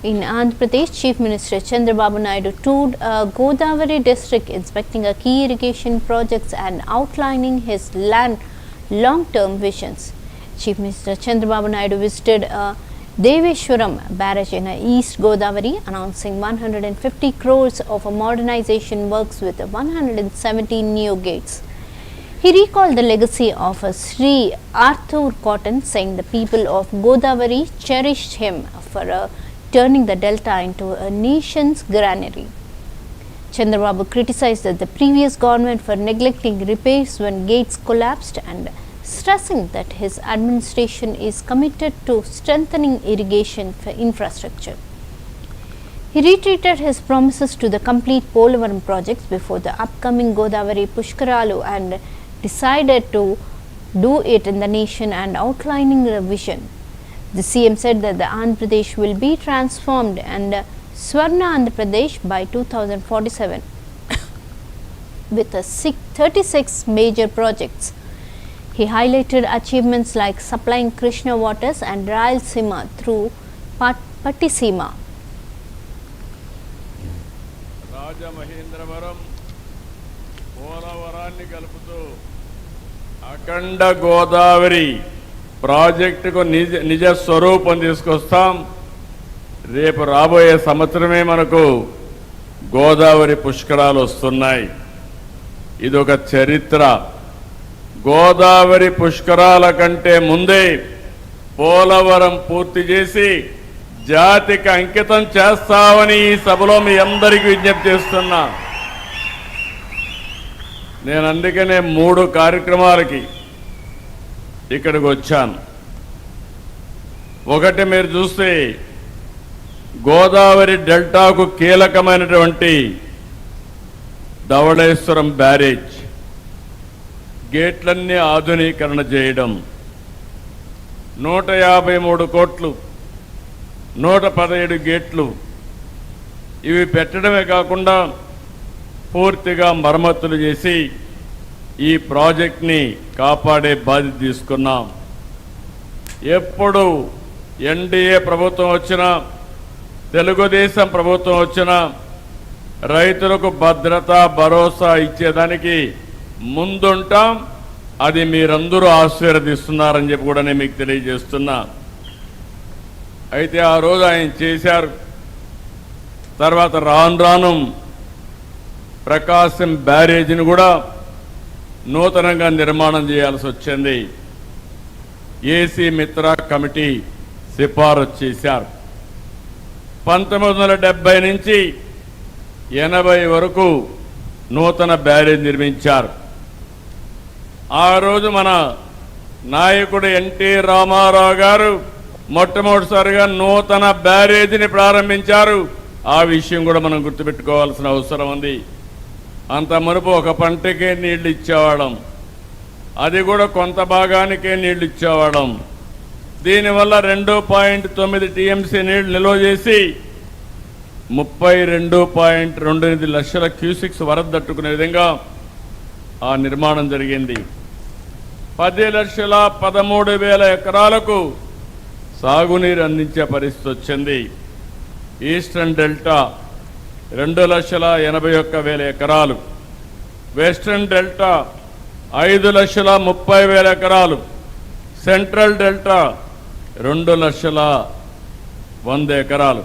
In Andhra Pradesh, Chief Minister Chandrababu Naidu toured Godavari district, inspecting key irrigation projects and outlining his long-term visions. Chief Minister Chandrababu Naidu visited Deveshwaram barrage in East Godavari, announcing 150 crores of modernization works with 117 new gates. He recalled the legacy of Sri Arthur Cotton, saying the people of Godavari cherished him for turning the delta into a nation's granary. Chandrababu criticized the previous government for neglecting repairs when gates collapsed and stressing that his administration is committed to strengthening irrigation infrastructure. He reiterated his promises to the complete Polavaram projects before the upcoming Godavari Pushkaralu and decided to do it in the nation and outlining the vision. The CM said that the Andhra Pradesh will be transformed and Swarna Andhra Pradesh by 2047 with 36 major projects. He highlighted achievements like supplying Krishna waters and Rayalaseema through Pattisima. Rajamahendravaram పోలవరాన్ని కలుపుతూ అఖండ గోదావరి ప్రాజెక్టుకు నిజ స్వరూపం తీసుకొస్తాం. రేపు రాబోయే సంవత్సరమే మనకు గోదావరి పుష్కరాలు వస్తున్నాయి. ఇదొక చరిత్ర. గోదావరి పుష్కరాల కంటే ముందే పోలవరం పూర్తి చేసి జాతికి అంకితం చేస్తామని ఈ సభలో మీ అందరికీ విజ్ఞప్తి చేస్తున్నా. నేను అందుకనే 3 కార్యక్రమాలకి ఇక్కడికి వచ్చాను. ఒకటి, మీరు చూస్తే గోదావరి డెల్టాకు కీలకమైనటువంటి ధవళేశ్వరం బ్యారేజ్ గేట్లన్నీ ఆధునీకరణ చేయడం, 153 కోట్లు, 117 గేట్లు ఇవి పెట్టడమే కాకుండా పూర్తిగా మరమ్మతులు చేసి ఈ ప్రాజెక్ట్ని కాపాడే బాధ్యత తీసుకున్నాం. ఎప్పుడు ఎన్డీఏ ప్రభుత్వం వచ్చినా, తెలుగుదేశం ప్రభుత్వం వచ్చినా రైతులకు భద్రత భరోసా ఇచ్చేదానికి ముందుంటాం. అది మీరందరూ ఆశీర్వదిస్తున్నారని చెప్పి కూడా నేను మీకు తెలియజేస్తున్నా. అయితే ఆ రోజు ఆయన చేశారు. తర్వాత రాను ప్రకాశం బ్యారేజీని కూడా నూతనంగా నిర్మాణం చేయాల్సి వచ్చింది. ఏసీ మిత్రా కమిటీ సిఫారసు చేశారు. 1970 నుంచి 80 వరకు నూతన బ్యారేజ్ నిర్మించారు. ఆ రోజు మన నాయకుడు ఎన్టీ రామారావు గారు మొట్టమొదటిసారిగా నూతన బ్యారేజీని ప్రారంభించారు. ఆ విషయం కూడా మనం గుర్తుపెట్టుకోవాల్సిన అవసరం ఉంది. అంత మునుపు ఒక పంటకే నీళ్లు ఇచ్చేవాళ్ళం, అది కూడా కొంత భాగానికే నీళ్లు ఇచ్చేవాళ్ళం. దీనివల్ల 2.9 టీఎంసీ నీళ్లు నిల్వ చేసి 32.28 లక్షల క్యూసిక్స్ వరద తట్టుకునే విధంగా ఆ నిర్మాణం జరిగింది. 10,13,000 ఎకరాలకు సాగునీరు అందించే పరిస్థితి వచ్చింది. ఈస్టర్న్ డెల్టా 2,81,000 ఎకరాలు, వెస్ట్రన్ డెల్టా 5,30,000 ఎకరాలు, సెంట్రల్ డెల్టా 2,01,000 ఎకరాలు.